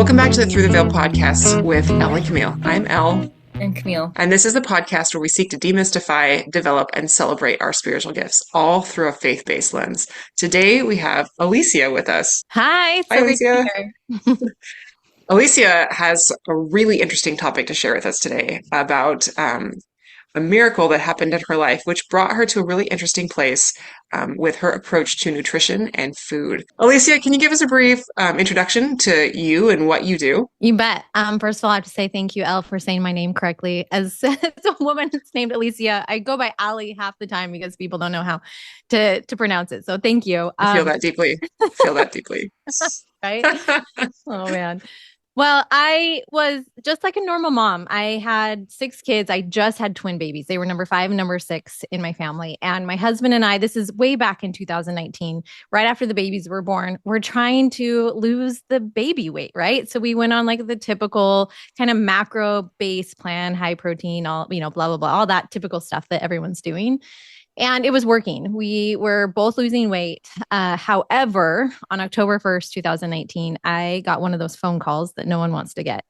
Welcome back to the Through the Veil podcast with Elle and Camille. I'm Elle. And Camille. And this is the podcast where we seek to demystify, develop, and celebrate our spiritual gifts, all through a faith-based lens. Today we have Alisia with us. Hi, it's Hi, so great to be Alisia. here. Alisia has a really interesting topic to share with us today about a miracle that happened in her life, which brought her to a really interesting place with her approach to nutrition and food. Alisia, can you give us a brief introduction to you and what you do? You bet. First of all, I have to say thank you, Elle, for saying my name correctly. As a woman that's named Alisia, I go by Ali half the time because people don't know how to pronounce it. So thank you. I feel that deeply. I feel that deeply. Right? Oh man. Well, I was just like a normal mom. I had 6 kids. I just had twin babies. They were number 5 and number 6 in my family. And my husband and I, this is way back in 2019, right after the babies were born, we're trying to lose the baby weight, right? So we went on like the typical kind of macro base plan, high protein, all, blah, blah, blah, all that typical stuff that everyone's doing. And it was working. We were both losing weight. However, on October 1st, 2019, I got one of those phone calls that no one wants to get.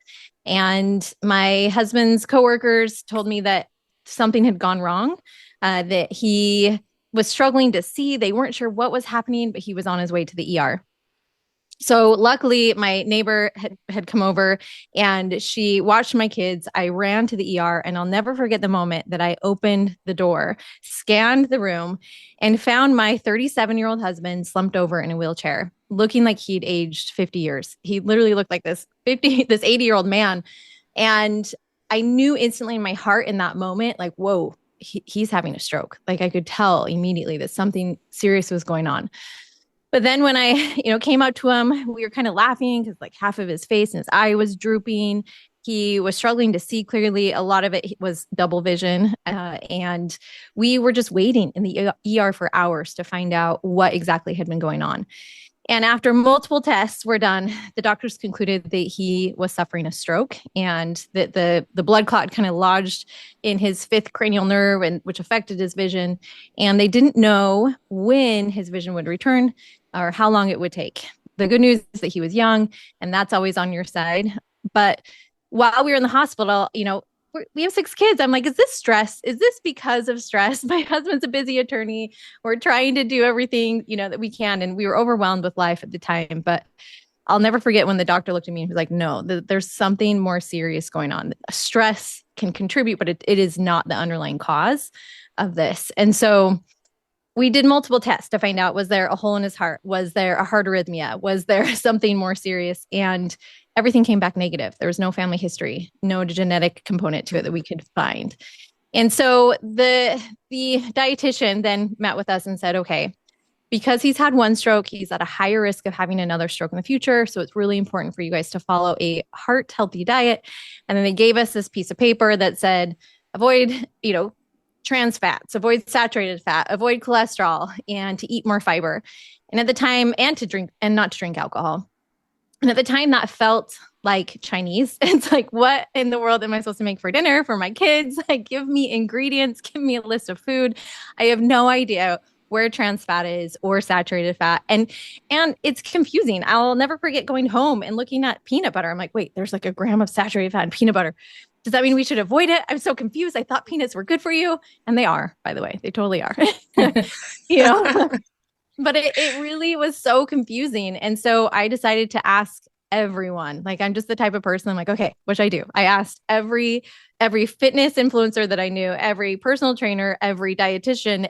And my husband's coworkers told me that something had gone wrong, that he was struggling to see. They weren't sure what was happening, but he was on his way to the ER. So luckily, my neighbor had come over and she watched my kids. I ran to the ER, and I'll never forget the moment that I opened the door, scanned the room, and found my 37-year-old husband slumped over in a wheelchair, looking like he'd aged 50 years. He literally looked like this 80-year-old man. And I knew instantly in my heart in that moment, like, whoa, he's having a stroke. Like I could tell immediately that something serious was going on. But then when I, came out to him, we were kind of laughing because like half of his face and his eye was drooping. He was struggling to see clearly. A lot of it was double vision. And we were just waiting in the ER for hours to find out what exactly had been going on. And after multiple tests were done, the doctors concluded that he was suffering a stroke and that the blood clot kind of lodged in his 5th cranial nerve, and which affected his vision. And they didn't know when his vision would return or how long it would take. The good news is that he was young, and that's always on your side. But while we were in the hospital, we have 6 kids. I'm like, is this stress? Is this because of stress? My husband's a busy attorney. We're trying to do everything, that we can. And we were overwhelmed with life at the time. But I'll never forget when the doctor looked at me and was like, no, there's something more serious going on. Stress can contribute, but it is not the underlying cause of this. And so we did multiple tests to find out, was there a hole in his heart? Was there a heart arrhythmia? Was there something more serious? And everything came back negative. There was no family history, no genetic component to it that we could find. And so the dietitian then met with us and said, okay, because he's had one stroke, he's at a higher risk of having another stroke in the future. So it's really important for you guys to follow a heart healthy diet. And then they gave us this piece of paper that said, avoid, trans fats, avoid saturated fat, avoid cholesterol, and to eat more fiber. And at the time, and to drink, and not to drink alcohol. And at the time, that felt like Chinese. It's like, what in the world am I supposed to make for dinner for my kids? Like, give me ingredients, give me a list of food. I have no idea where trans fat is or saturated fat. And it's confusing. I'll never forget going home and looking at peanut butter. I'm like, wait, there's like a gram of saturated fat in peanut butter. Does that mean we should avoid it? I'm so confused. I thought peanuts were good for you. And they are, by the way. They totally are. But it really was so confusing. And so I decided to ask everyone. Like, I'm just the type of person, I'm like, okay, what should I do? I asked every fitness influencer that I knew, every personal trainer, every dietitian,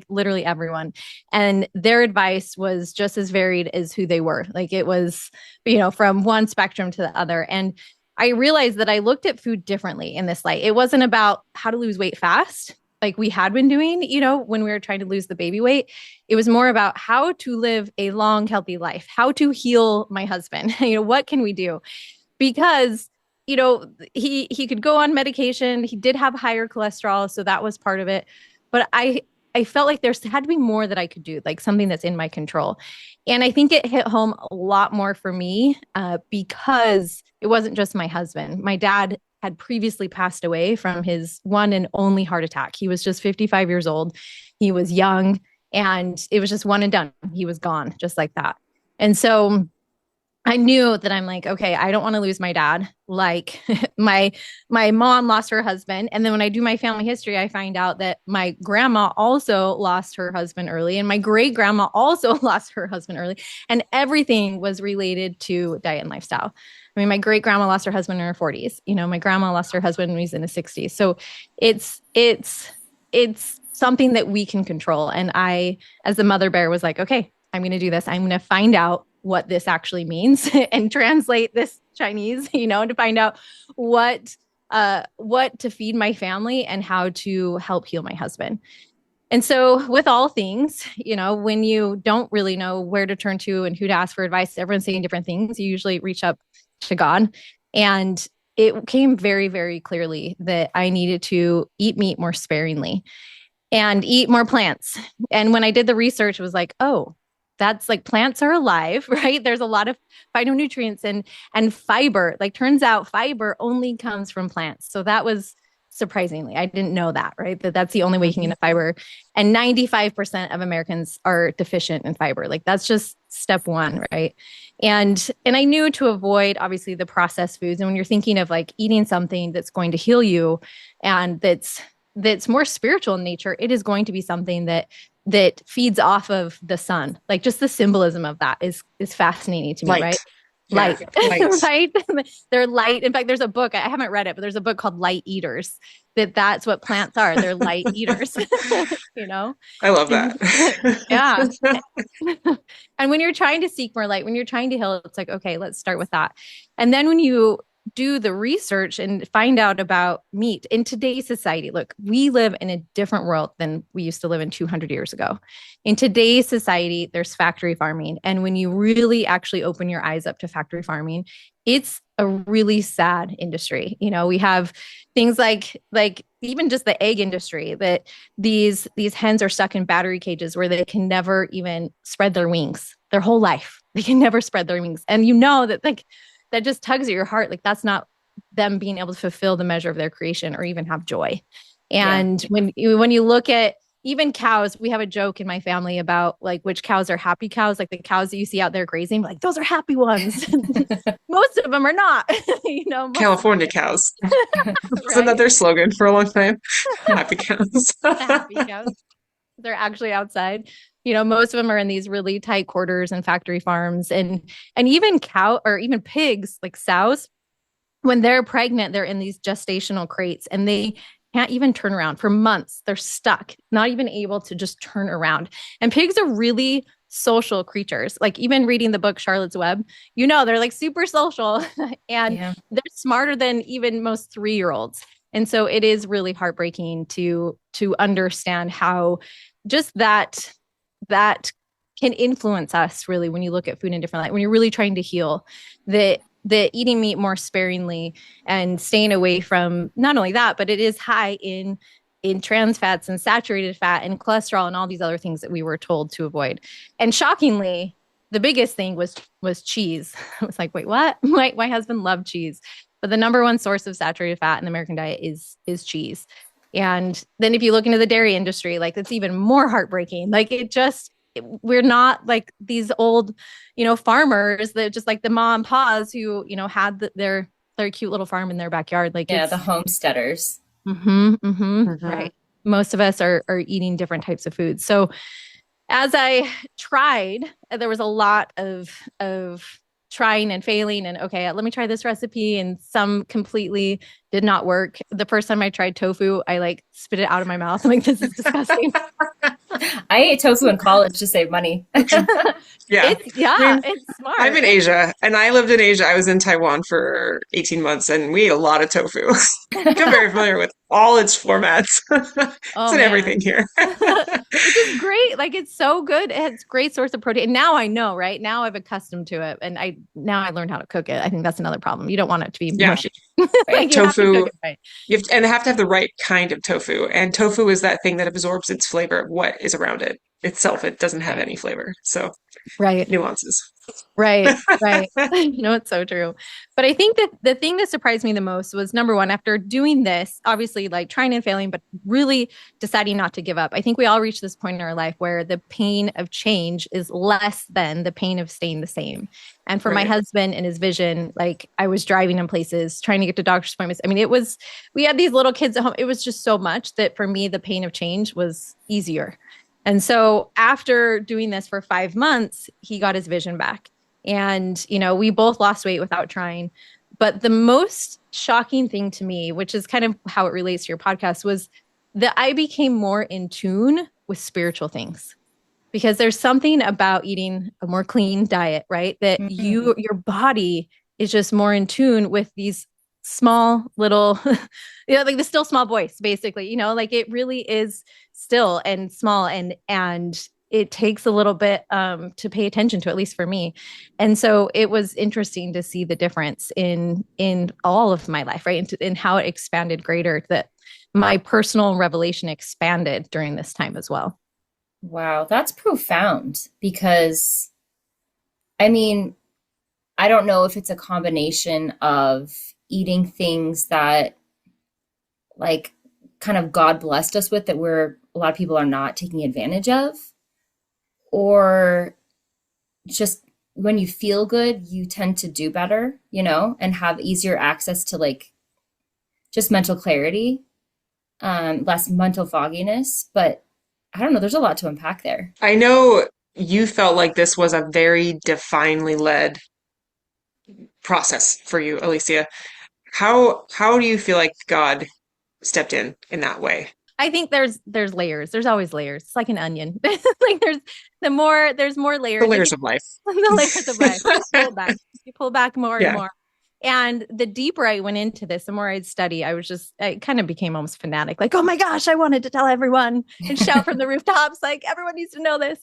literally everyone. And their advice was just as varied as who they were. Like it was, from one spectrum to the other. And I realized that I looked at food differently in this light. It wasn't about how to lose weight fast, like we had been doing, when we were trying to lose the baby weight. It was more about how to live a long, healthy life, how to heal my husband. What can we do? Because, he could go on medication. He did have higher cholesterol, so that was part of it. But I felt like there had to be more that I could do, like something that's in my control. And I think it hit home a lot more for me because it wasn't just my husband. My dad had previously passed away from his one and only heart attack. He was just 55 years old. He was young, and it was just one and done. He was gone just like that. And so I knew that I'm like, okay, I don't want to lose my dad. Like my my mom lost her husband, and then when I do my family history, I find out that my grandma also lost her husband early, and my great grandma also lost her husband early, and everything was related to diet and lifestyle. I mean, my great grandma lost her husband in her 40s. You know, my grandma lost her husband when he was in his 60s. So it's something that we can control. And I, as the mother bear, was like, okay, I'm going to do this. I'm going to find out what this actually means and translate this Chinese, to find out what to feed my family and how to help heal my husband. And so with all things, when you don't really know where to turn to and who to ask for advice, everyone's saying different things. You usually reach up to God. And it came very, very clearly that I needed to eat meat more sparingly and eat more plants. And when I did the research, it was like, oh, that's like plants are alive, right? There's a lot of phytonutrients and fiber. Like turns out fiber only comes from plants. So that was surprisingly, I didn't know that, right? That's the only way you can get fiber. And 95% of Americans are deficient in fiber. Like that's just step one, right? And I knew to avoid obviously the processed foods. And when you're thinking of like eating something that's going to heal you and that's more spiritual in nature, it is going to be something that feeds off of the sun. Like just the symbolism of that is fascinating to me, Light. right? Yeah, Light, light. right? They're light. In fact, there's a book, I haven't read it, but there's a book called Light Eaters, that's what plants are. They're light eaters, you know? I love And that. yeah. And when you're trying to seek more light, when you're trying to heal, it's like, okay, let's start with that. And then when you do the research and find out about meat in today's society, look, we live in a different world than we used to live in 200 years ago. In today's society, there's factory farming. And when you really actually open your eyes up to factory farming, it's a really sad industry. We have things like even just the egg industry, that these hens are stuck in battery cages where they can never even spread their wings their whole life. They can never spread their wings. And that like that just tugs at your heart. Like that's not them being able to fulfill the measure of their creation or even have joy. And when you look at even cows, we have a joke in my family about like which cows are happy cows, like the cows that you see out there grazing, like those are happy ones. Most of them are not, California cows. Wasn't that right? their slogan for a long time? Happy cows. The happy cows. They're actually outside. Most of them are in these really tight quarters and factory farms, and even cow or even pigs, like sows, when they're pregnant, they're in these gestational crates and they can't even turn around for months. They're stuck, not even able to just turn around. And pigs are really social creatures. Like even reading the book Charlotte's Web, they're like super social and they're smarter than even most 3-year-olds. And so it is really heartbreaking to understand how just that can influence us really when you look at food in different light, when you're really trying to heal, the eating meat more sparingly and staying away from not only that, but it is high in trans fats and saturated fat and cholesterol and all these other things that we were told to avoid. And shockingly, the biggest thing was cheese. I was like, wait, what? My husband loved cheese, but the number one source of saturated fat in the American diet is cheese. And then if you look into the dairy industry, like it's even more heartbreaking. Like we're not like these old, farmers that just like the mom and pa's who, had their cute little farm in their backyard. Like the homesteaders. Right. Most of us are eating different types of foods. So as I tried, there was a lot of trying and failing and okay, let me try this recipe, and some completely did not work. The first time I tried tofu, I like spit it out of my mouth. I'm like, this is disgusting. I ate tofu in college to save money. Yeah. It's smart. I'm in Asia and I lived in Asia. I was in Taiwan for 18 months and we ate a lot of tofu. I'm very familiar with all its formats. It's in everything here. Which is great. Like it's so good. It's a great source of protein. And now I know, right? Now I've accustomed to it and I learned how to cook it. I think that's another problem. You don't want it to be mushy. Like tofu. You have to have the right kind of tofu. And tofu is that thing that absorbs its flavor of what is around it itself. It doesn't have any flavor. So nuances. Right, right. It's so true. But I think that the thing that surprised me the most was number one, after doing this, obviously like trying and failing, but really deciding not to give up. I think we all reach this point in our life where the pain of change is less than the pain of staying the same. And for my Right. husband and his vision, like I was driving in places, trying to get to doctor's appointments. I mean, we had these little kids at home. It was just so much that for me, the pain of change was easier. And so after doing this for 5 months, he got his vision back. And, we both lost weight without trying. But the most shocking thing to me, which is kind of how it relates to your podcast, was that I became more in tune with spiritual things. Because there's something about eating a more clean diet, right? That Mhm. your body is just more in tune with these small little, like the still small voice, basically, like it really is still and small and it takes a little bit to pay attention to, at least for me. And so it was interesting to see the difference in all of my life, right? In how it expanded greater, that my personal revelation expanded during this time as well. Wow, that's profound because I mean, I don't know if it's a combination of eating things that like kind of God blessed us with that we're a lot of people are not taking advantage of, or just when you feel good, you tend to do better, and have easier access to like just mental clarity, less mental fogginess. But I don't know, there's a lot to unpack there. I know you felt like this was a very divinely led process for you, Alicia. How do you feel like God stepped in that way? I think there's layers. There's always layers. It's like an onion. Like there's more The layers. I layers think of life. the layers of life. Pull back. You pull back more and Yeah. more. And the deeper I went into this, the more I'd study, I kind of became almost fanatic. Like, oh my gosh, I wanted to tell everyone and shout from the rooftops, like everyone needs to know this.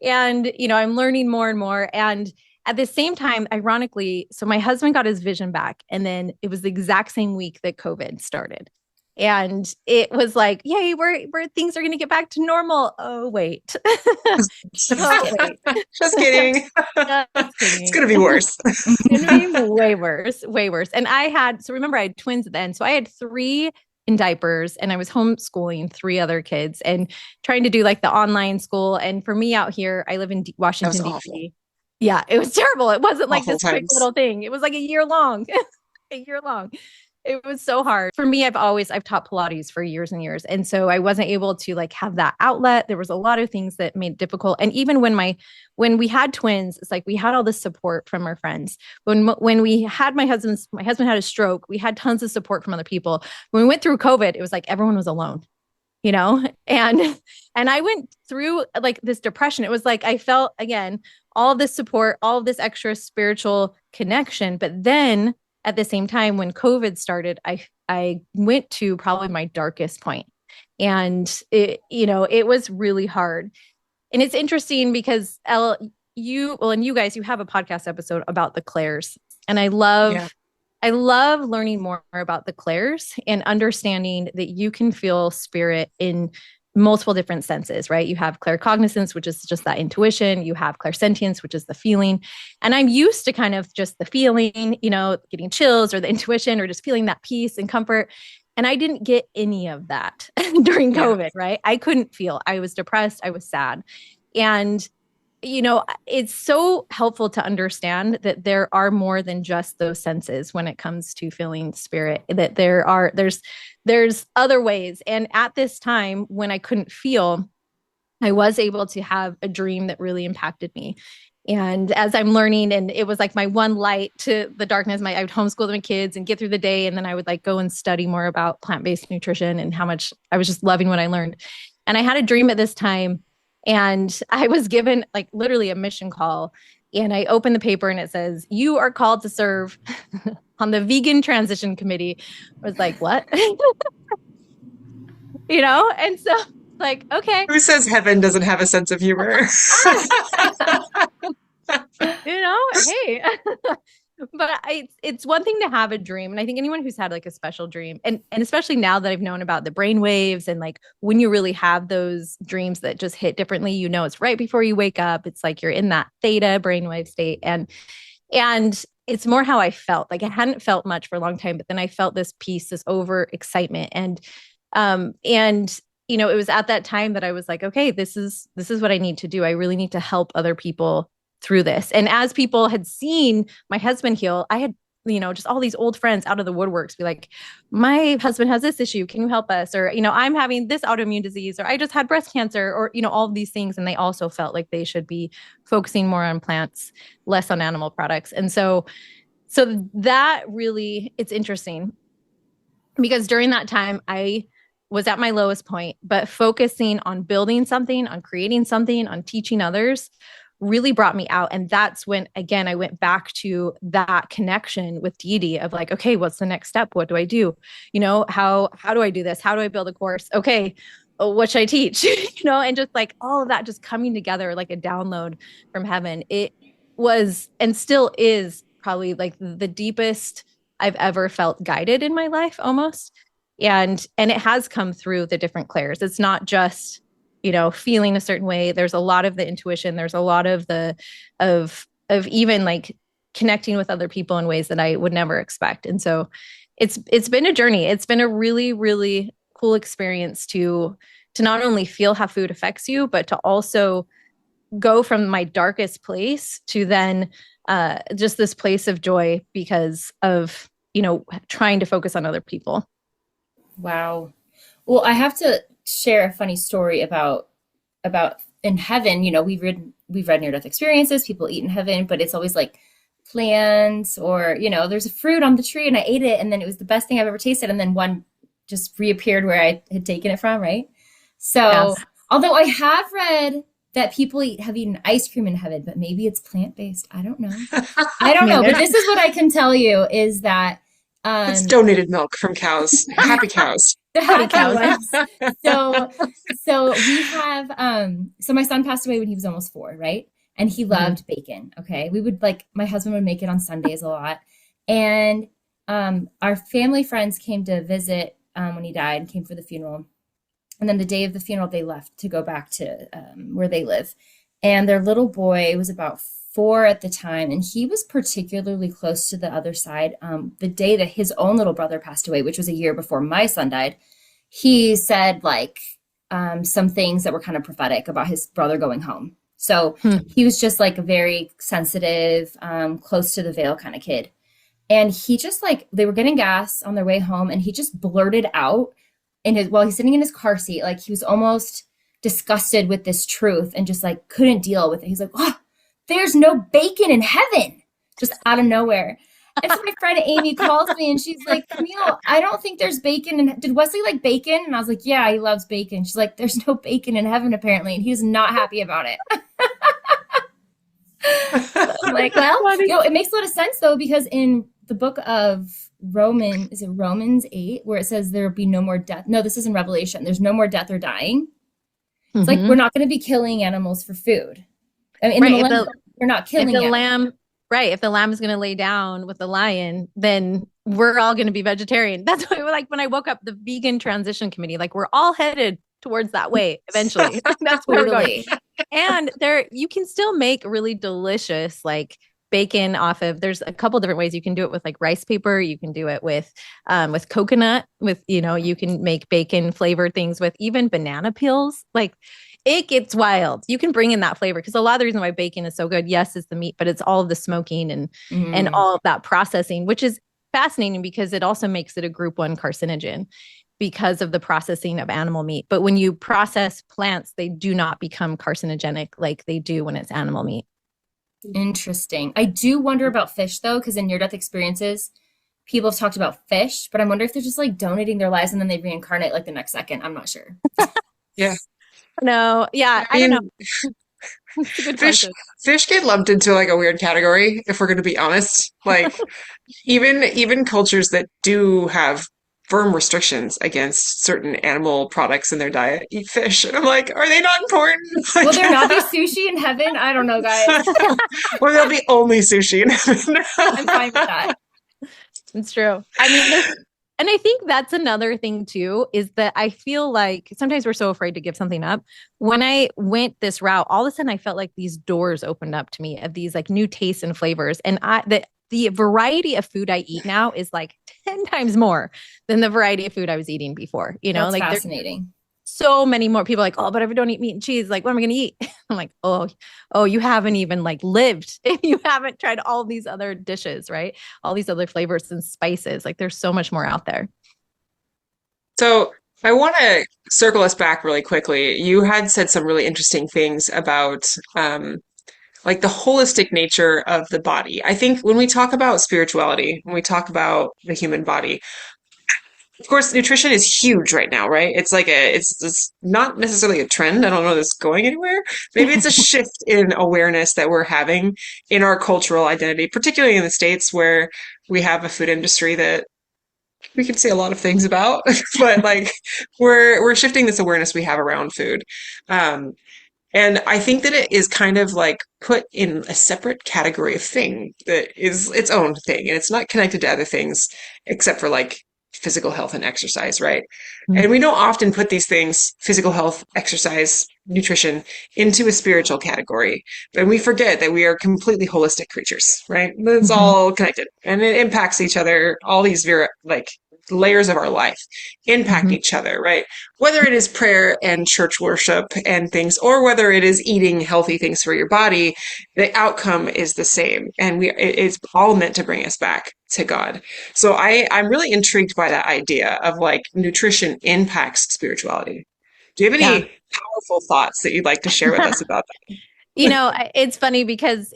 And, I'm learning more and more. And at the same time, ironically, so my husband got his vision back. And then it was the exact same week that COVID started. And it was like, yay, we're things are going to get back to normal. Oh, wait. Oh, wait. Just kidding. Just It's kidding. gonna be worse. It's gonna be way worse, way worse. And remember I had twins then. So I had three in diapers and I was homeschooling three other kids and trying to do like the online school. And for me out here, I live in That was Washington, awful. D.C. Yeah, it was terrible. It wasn't like Awful this quick times. little thing. It was like a year long, a year long. It was so hard for me. I've taught Pilates for years and years. And so I wasn't able to like have that outlet. There was a lot of things that made it difficult. And even when we had twins, it's like we had all this support from our friends. When we had my husband had a stroke, we had tons of support from other people. When we went through COVID, it was like everyone was alone, and I went through like this depression. It was like I felt again all of this support, all of this extra spiritual connection, but then at the same time when COVID started, I went to probably my darkest point. And it was really hard. And it's interesting because and you guys, you have a podcast episode about the clairs. And Yeah. I love learning more about the clairs and understanding that you can feel spirit in multiple different senses, right? You have claircognizance, which is just that intuition. You have clairsentience, which is the feeling. And I'm used to kind of just the feeling, getting chills or the intuition or just feeling that peace and comfort. And I didn't get any of that during Yeah. COVID, right? I couldn't feel. I was depressed. I was sad. And it's so helpful to understand that there are more than just those senses when it comes to feeling spirit, that there's other ways. And at this time when I couldn't feel, I was able to have a dream that really impacted me. And as I'm learning, and it was like my one light to the darkness, I would homeschool my kids and get through the day. And then I would like go and study more about plant-based nutrition and how much I was just loving what I learned. And I had a dream at this time, and I was given like literally a mission call. And I opened the paper and it says, "You are called to serve on the vegan transition committee." I was like, what? And so like, okay, Who says heaven doesn't have a sense of humor? hey. But it's one thing to have a dream. And I think anyone who's had like a special dream, and especially now that I've known about the brain waves and like when you really have those dreams that just hit differently, it's right before you wake up. It's like you're in that theta brainwave state. And it's more how I felt. Like I hadn't felt much for a long time, but then I felt this peace, this over excitement. And it was at that time that I was like, okay, this is what I need to do. I really need to help other people through this. And as people had seen my husband heal, I had, just all these old friends out of the woodworks be like, my husband has this issue. Can you help us? Or, I'm having this autoimmune disease, or I just had breast cancer, or, all of these things. And they also felt like they should be focusing more on plants, less on animal products. And so that really, it's interesting because during that time, I was at my lowest point, but focusing on building something, on creating something, on teaching others really brought me out. And that's when, again, I went back to that connection with deity of like, okay, what's the next step? What do I do? How do I do this? How do I build a course? Okay, what should I teach? And just like all of that just coming together like a download from heaven. It was and still is probably like the deepest I've ever felt guided in my life almost. And it has come through the different clairs. It's not just feeling a certain way. There's a lot of the intuition. There's a lot of of even like connecting with other people in ways that I would never expect. And so it's been a journey. It's been a really, really cool experience to not only feel how food affects you, but to also go from my darkest place to then just this place of joy because of, trying to focus on other people. Wow. Well, I have to share a funny story about in heaven. We've read near death experiences, people eat in heaven, but it's always like plants or there's a fruit on the tree and I ate it and then it was the best thing I've ever tasted, and then one just reappeared where I had taken it from, right? So Yes. although I have read that people have eaten ice cream in heaven, but maybe it's plant-based. I don't know. But this is what I can tell you is that It's donated milk from cows, happy cows. the happy cows. So we have so my son passed away when he was almost 4, right? And he loved bacon. Okay. We would my husband would make it on Sundays a lot. And our family friends came to visit when he died and came for the funeral. And then the day of the funeral, they left to go back to where they live. And their little boy was about 4 at the time, and he was particularly close to the other side. The day that his own little brother passed away, which was a year before my son died, he said some things that were kind of prophetic about his brother going home. So he was just like a very sensitive, close to the veil kind of kid. And he just they were getting gas on their way home, and he just blurted out while he's sitting in his car seat, like he was almost disgusted with this truth and just couldn't deal with it. He's like, oh, there's no bacon in heaven, just out of nowhere. And so my friend Amy calls me and she's like, Camille, I don't think there's bacon. And did Wesley like bacon? And I was like, yeah, he loves bacon. She's like, there's no bacon in heaven apparently. And he's not happy about it. I'm like, well, it makes a lot of sense though, because in the book of Romans 8, where it says there will be no more death. No, this is in Revelation. There's no more death or dying. It's like, we're not going to be killing animals for food. I mean, we're not killing if the lamb. Right. If the lamb is going to lay down with the lion, then we're all going to be vegetarian. That's why, when I woke up, the vegan transition committee, we're all headed towards that way eventually. That's where we're going. And you can still make really delicious, bacon off of, there's a couple different ways you can do it with rice paper. You can do it with coconut, you can make bacon flavored things with even banana peels. It gets wild. You can bring in that flavor because a lot of the reason why bacon is so good, yes, is the meat, but it's all of the smoking and all of that processing, which is fascinating because it also makes it a group 1 carcinogen because of the processing of animal meat. But when you process plants, they do not become carcinogenic like they do when it's animal meat. Interesting. I do wonder about fish though, because in near-death experiences, people have talked about fish, but I wonder if they're just donating their lives and then they reincarnate the next second. I'm not sure. Yeah. No. Yeah. I don't know. Fish get lumped into a weird category, if we're going to be honest. Even cultures that do have firm restrictions against certain animal products in their diet, eat fish. And I'm like, are they not important? Will there not be Like, sushi in heaven? I don't know, guys. or there'll be only sushi in heaven. I'm fine with that. It's true. I mean, and I think that's another thing too, is that I feel like sometimes we're so afraid to give something up. When I went this route, all of a sudden I felt like these doors opened up to me of these like new tastes and flavors. And the variety of food I eat now is like 10 times more than the variety of food I was eating before. That's like fascinating. so many more people are like, oh, but I don't eat meat and cheese. Like, what am I going to eat? I'm like, oh, you haven't even like lived if you haven't tried all these other dishes, right? All these other flavors and spices. Like, there's so much more out there. So I want to circle us back really quickly. You had said some really interesting things about like the holistic nature of the body. I think when we talk about spirituality, when we talk about the human body, of course, nutrition is huge right now, right? It's not necessarily a trend. I don't know if this is going anywhere. Maybe it's a shift in awareness that we're having in our cultural identity, particularly in the States where we have a food industry that we can say a lot of things about, but like we're shifting this awareness we have around food. Um, and I think that it is kind of like put in a separate category of thing that is its own thing, and it's not connected to other things except for like physical health and exercise, right? And we don't often put these things, physical health, exercise, nutrition, into a spiritual category. And we forget that we are completely holistic creatures, right? It's Mm-hmm. all connected and it impacts each other. All these like layers of our life impact Mm-hmm. each other, right? Whether it is prayer and church worship and things, or whether it is eating healthy things for your body, the outcome is the same. And it's all meant to bring us back to God. So I'm really intrigued by that idea of like nutrition impacts spirituality. Do you have Yeah. any powerful thoughts that you'd like to share with us about It's funny because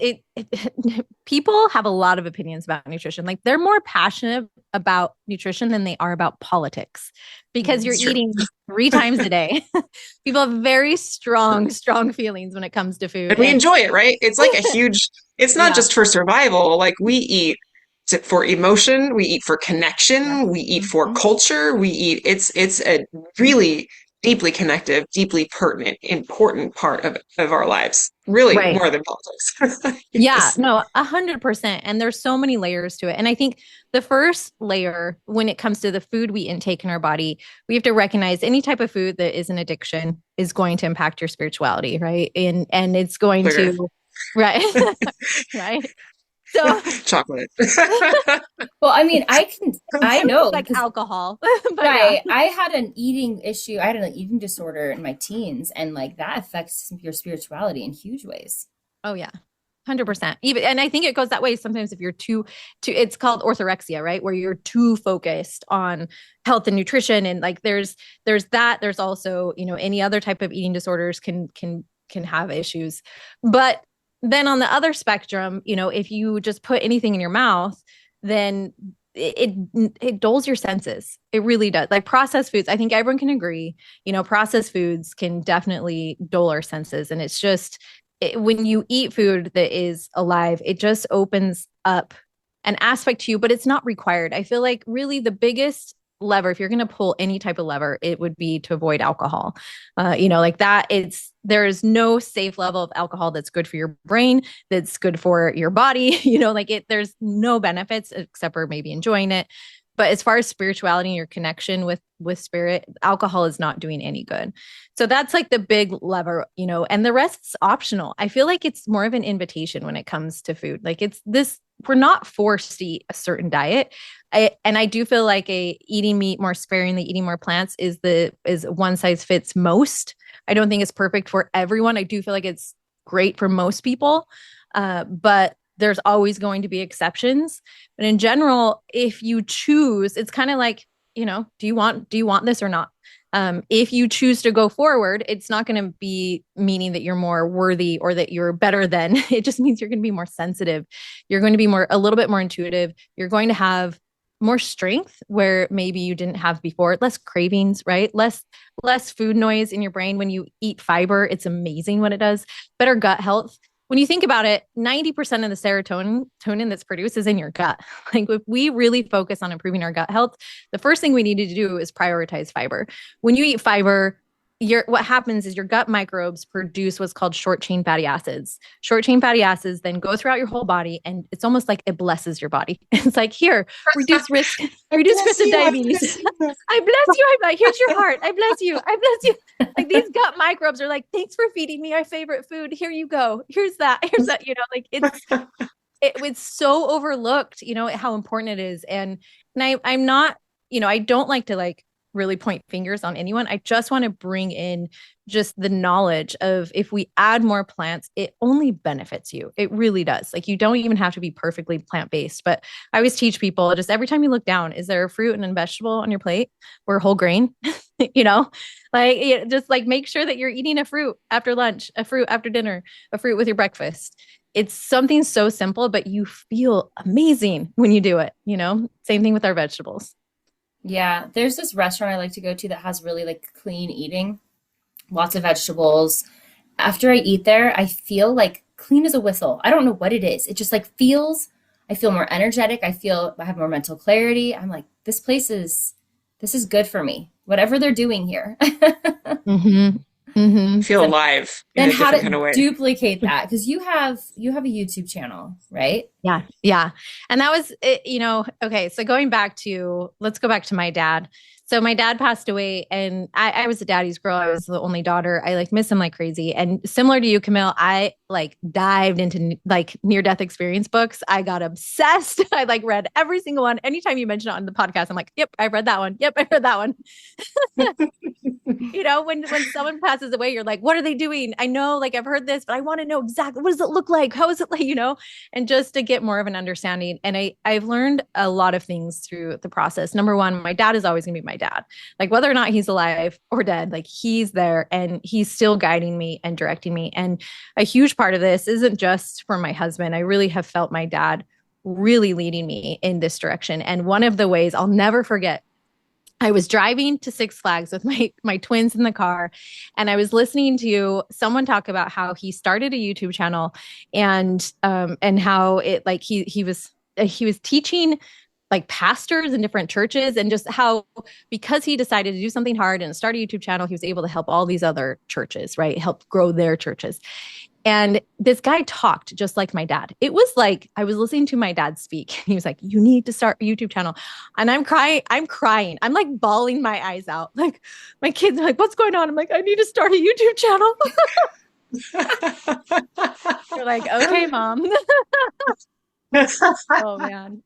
people have a lot of opinions about nutrition. Like they're more passionate about nutrition than they are about politics because that? you're It's true. eating 3 times a day. People have very strong feelings when it comes to food. And we And enjoy it, right? It's like a huge, it's not yeah, just for survival. Like we eat for emotion, we eat for yeah. connection, we eat for Mhm. culture, it's a really deeply connective, deeply pertinent, important part of our lives. Really Right. more than politics. Yeah, Yes. no, 100%. And there's so many layers to it. And I think the first layer, when it comes to the food we intake in our body, we have to recognize any type of food that is an addiction is going to impact your spirituality, right? And it's going Clear. to, right, right. So Chocolate. Well, I mean, I sometimes know like because alcohol, but yeah. right, I had an eating issue. I had an eating disorder in my teens, and like that affects your spirituality in huge ways. Oh yeah. 100%. Even, and I think it goes that way sometimes if you're too, it's called orthorexia, right? Where you're too focused on health and nutrition. And like, there's also, any other type of eating disorders can have issues. But then on the other spectrum, if you just put anything in your mouth, then it dulls your senses. It really does. Like processed foods, I think everyone can agree, processed foods can definitely dull our senses. And it's just, when you eat food that is alive, it just opens up an aspect to you, but it's not required. I feel like really the biggest lever, if you're going to pull any type of lever, it would be to avoid alcohol. Like that, there is no safe level of alcohol that's good for your brain, that's good for your body. There's no benefits except for maybe enjoying it. But as far as spirituality and your connection with spirit, alcohol is not doing any good. So that's like the big lever, and the rest's optional. I feel like it's more of an invitation when it comes to food. Like we're not forced to eat a certain diet. And I do feel like eating meat more sparingly, eating more plants is one size fits most. I don't think it's perfect for everyone. I do feel like it's great for most people. But there's always going to be exceptions. But in general, if you choose, it's kind of like, do you want this or not? If you choose to go forward, it's not going to be meaning that you're more worthy or that you're better than. It just means you're going to be more sensitive. You're going to be a little bit more intuitive. You're going to have more strength where maybe you didn't have before, less cravings, right? Less food noise in your brain when you eat fiber. It's amazing what it does. Better gut health. when you think about it, 90% of the serotonin that's produced is in your gut. Like if we really focus on improving our gut health, the first thing we need to do is prioritize fiber. When you eat fiber, what happens is your gut microbes produce what's called short chain fatty acids. Short chain fatty acids then go throughout your whole body, and it's almost like it blesses your body. It's like, here, reduce risk of diabetes. I bless you. I'm like, here's your heart. I bless you. I bless you. Like these gut microbes are like, thanks for feeding me my favorite food. Here you go. Here's that. Like it's so overlooked, how important it is. And I'm not, I don't like to like really point fingers on anyone. I just want to bring in just the knowledge of if we add more plants, it only benefits you. It really does. Like you don't even have to be perfectly plant-based, but I always teach people just every time you look down, is there a fruit and a vegetable on your plate or whole grain? Just like make sure that you're eating a fruit after lunch, a fruit after dinner, a fruit with your breakfast. It's something so simple, but you feel amazing when you do it, Same thing with our vegetables. Yeah, there's this restaurant I like to go to that has really like clean eating, lots of vegetables. After I eat there, I feel like clean as a whistle. I don't know what it is. It just like I feel more energetic. I have more mental clarity. I'm like, this is good for me. Whatever they're doing here. Mm-hmm. Mm-hmm. Feel alive in and a how different to kind of way. duplicate that, because you have a YouTube channel, right? Yeah. And that was it, okay, so let's go back to my dad. So my dad passed away, and I was a daddy's girl. I was the only daughter. I like miss him like crazy. And similar to you, Camille, I like dived into like near-death experience books. I got obsessed. I like read every single one. Anytime you mention it on the podcast, I'm like, yep, I read that one. Yep, I read that one. When someone passes away, you're like, what are they doing? I know, like I've heard this, but I want to know exactly, what does it look like? How is it like, and just to get more of an understanding. And I've learned a lot of things through the process. Number one, my dad is always going to be my dad. Like whether or not he's alive or dead, like he's there and he's still guiding me and directing me. And a huge part of this isn't just for my husband. I really have felt my dad really leading me in this direction. And one of the ways I'll never forget, I was driving to Six Flags with my twins in the car, and I was listening to someone talk about how he started a YouTube channel, and how it like he was teaching like pastors in different churches, and just how, because he decided to do something hard and start a YouTube channel, he was able to help all these other churches, right? Help grow their churches. And this guy talked just like my dad. It was like I was listening to my dad speak. He was like, you need to start a YouTube channel. And I'm crying. I'm like bawling my eyes out. Like my kids are like, what's going on? I'm like, I need to start a YouTube channel. They're like, okay, Mom. Oh, man.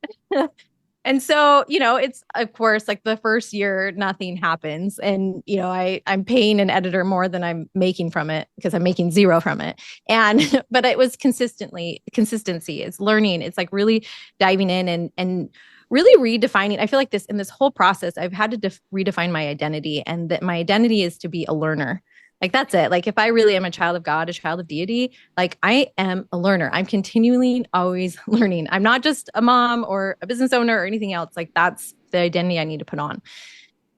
And so, it's of course like the first year, nothing happens. And, I'm paying an editor more than I'm making from it because I'm making zero from it. But it was consistency. It's learning. It's like really diving in and really redefining. I feel like in this whole process, I've had to redefine my identity, and that my identity is to be a learner. Like, that's it. Like, if I really am a child of God, a child of deity, like I am a learner. I'm continually always learning. I'm not just a mom or a business owner or anything else. Like, that's the identity I need to put on.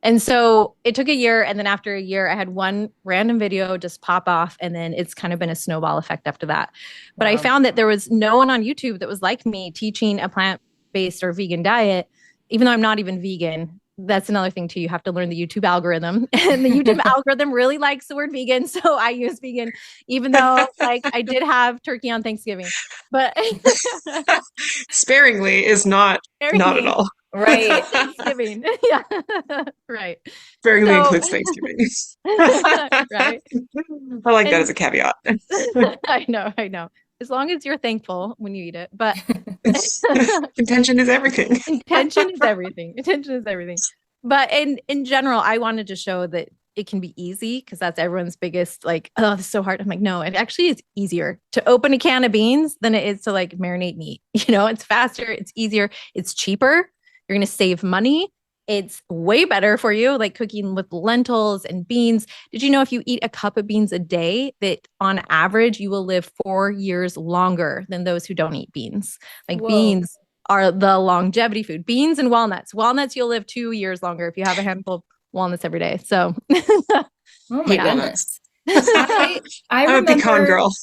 And so it took a year. And then after a year, I had one random video just pop off. And then it's kind of been a snowball effect after that. But wow. I found that there was no one on YouTube that was like me teaching a plant-based or vegan diet, even though I'm not even vegan. That's another thing too. You have to learn the YouTube algorithm, and the YouTube algorithm really likes the word vegan. So I use vegan, even though like I did have turkey on Thanksgiving, but sparingly is not at all. Right. Thanksgiving. Yeah. Right. Sparingly includes Thanksgiving. Right. I like that as a caveat. I know. As long as you're thankful when you eat it, but intention is everything. Intention is everything. But in general, I wanted to show that it can be easy, because that's everyone's biggest like, oh, this is so hard. I'm like, no, it actually is easier to open a can of beans than it is to like marinate meat. It's faster, it's easier, it's cheaper. You're going to save money. It's way better for you, like cooking with lentils and beans. Did you know if you eat a cup of beans a day, that on average, you will live 4 years longer than those who don't eat beans? Like, whoa. Beans are the longevity food. Beans and walnuts. Walnuts, you'll live 2 years longer if you have a handful of walnuts every day. So, oh my goodness. I I'm remember, a pecan girl.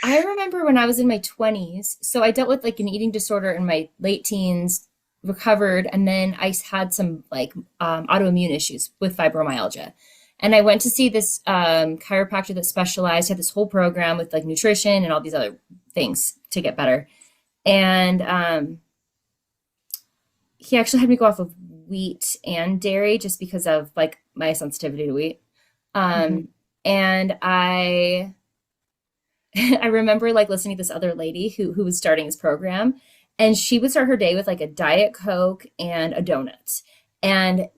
I remember when I was in my 20s, so I dealt with like an eating disorder in my late teens, recovered, and then I had some like autoimmune issues with fibromyalgia. And I went to see this chiropractor that specialized, had this whole program with like nutrition and all these other things to get better. And he actually had me go off of wheat and dairy just because of like my sensitivity to wheat. Mhm. And I remember like listening to this other lady who was starting this program, and she would start her day with like a Diet Coke and a donut. And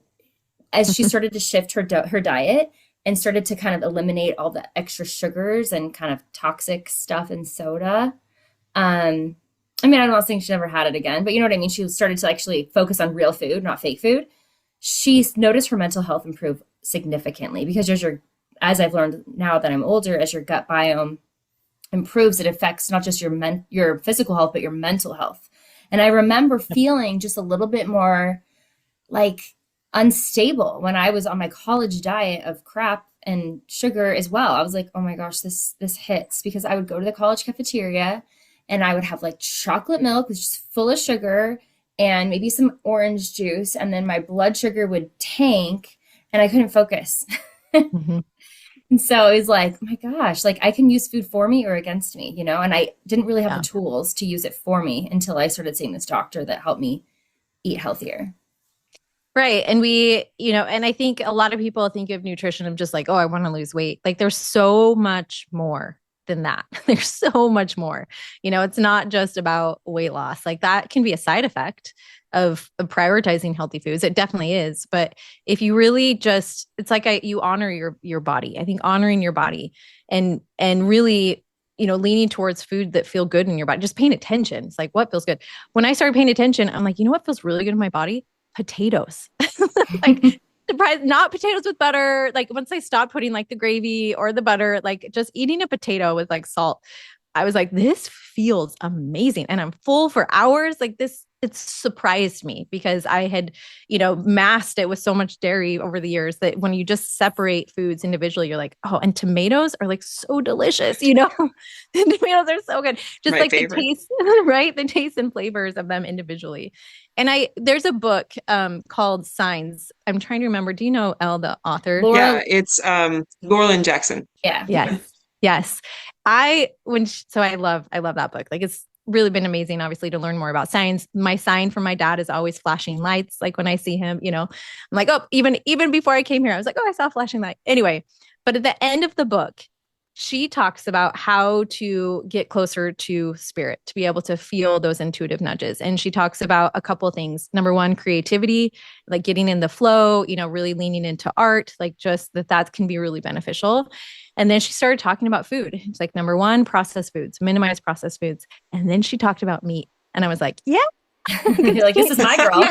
as she started to shift her diet and started to kind of eliminate all the extra sugars and kind of toxic stuff in soda, I mean, I'm not saying she never had it again, but you know what I mean? She started to actually focus on real food, not fake food. She's noticed her mental health improve significantly because as I've learned now that I'm older, as your gut biome improves, it affects not just your physical health, but your mental health. And I remember feeling just a little bit more like unstable when I was on my college diet of crap and sugar as well. I was like, oh my gosh, this hits, because I would go to the college cafeteria and I would have like chocolate milk, which is full of sugar, and maybe some orange juice, and then my blood sugar would tank and I couldn't focus. Mhm. And so it was like, oh my gosh, like I can use food for me or against me, you know? And I didn't really have the Yeah. tools to use it for me until I started seeing this doctor that helped me eat healthier. Right. And and I think a lot of people think of nutrition of just like, oh, I want to lose weight. Like there's so much more than that. There's so much more. It's not just about weight loss. Like that can be a side effect of prioritizing healthy foods. It definitely is. But if you really it's like you honor your body. I think honoring your body and really leaning towards food that feel good in your body, just paying attention. It's like, what feels good? When I started paying attention, I'm like, you know what feels really good in my body? Potatoes. Like surprise, not potatoes with butter. Like once I stopped putting like the gravy or the butter, like just eating a potato with like salt, I was like, this feels amazing. And I'm full for hours. Like this, it surprised me because I had, masked it with so much dairy over the years that when you just separate foods individually, you're like, oh, and tomatoes are like so delicious, The tomatoes are so good. Just My like the favorite. taste, right? The taste and flavors of them individually. And there's a book called Signs. I'm trying to remember. Do you know Elle, the author? Laura, Yeah, it's Gorlin Jackson. yeah. Yes. Yes. So I love that book. Like it's really been amazing, obviously, to learn more about science. My sign from my dad is always flashing lights. Like when I see him, I'm like, oh, even before I came here, I was like, oh, I saw a flashing light. Anyway, but at the end of the book, she talks about how to get closer to spirit, to be able to feel those intuitive nudges. And she talks about a couple of things. Number one, creativity, like getting in the flow, really leaning into art, like just that can be really beneficial. And then she started talking about food. It's like, number one, processed foods, minimize processed foods. And then she talked about meat. And I was like, yeah. You're like, this is my girl.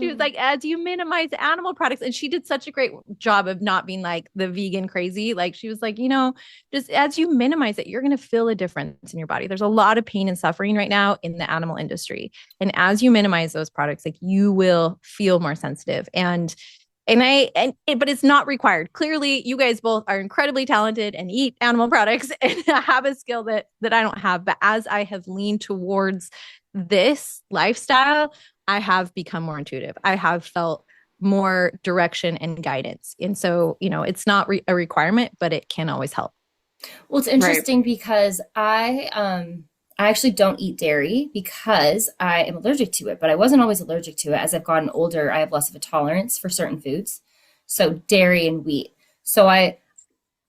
She was like, as you minimize animal products. And she did such a great job of not being like the vegan crazy. Like she was like, just as you minimize it, you're going to feel a difference in your body. There's a lot of pain and suffering right now in the animal industry. And as you minimize those products, like you will feel more sensitive. But it's not required. Clearly, you guys both are incredibly talented and eat animal products and have a skill that I don't have. But as I have leaned towards this lifestyle, I have become more intuitive. I have felt more direction and guidance. And so, it's not a requirement, but it can always help. Well, it's Right. interesting because I actually don't eat dairy because I am allergic to it, but I wasn't always allergic to it. As I've gotten older, I have less of a tolerance for certain foods. So dairy and wheat. So I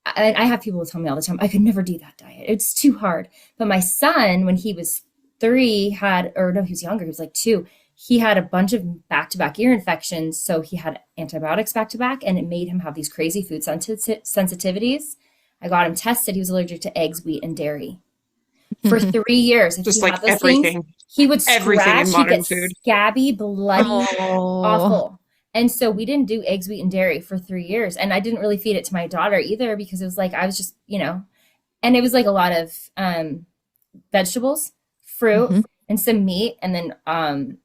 have people tell me all the time, I could never do that diet. It's too hard. But my son, when he was 3, he was younger, he was like 2. He had a bunch of back-to-back ear infections. So he had antibiotics back-to-back, and it made him have these crazy food sensitivities. I got him tested. He was allergic to eggs, wheat, and dairy. For 3 years, if Just he like had those everything. things, he would Everything in scratch, he'd modern get food. scabby, bloody, Oh, awful. And so we didn't do eggs, wheat, and dairy for 3 years. And I didn't really feed it to my daughter either because it was like I was just, and it was like a lot of vegetables, fruit, Mhm. and some meat. And then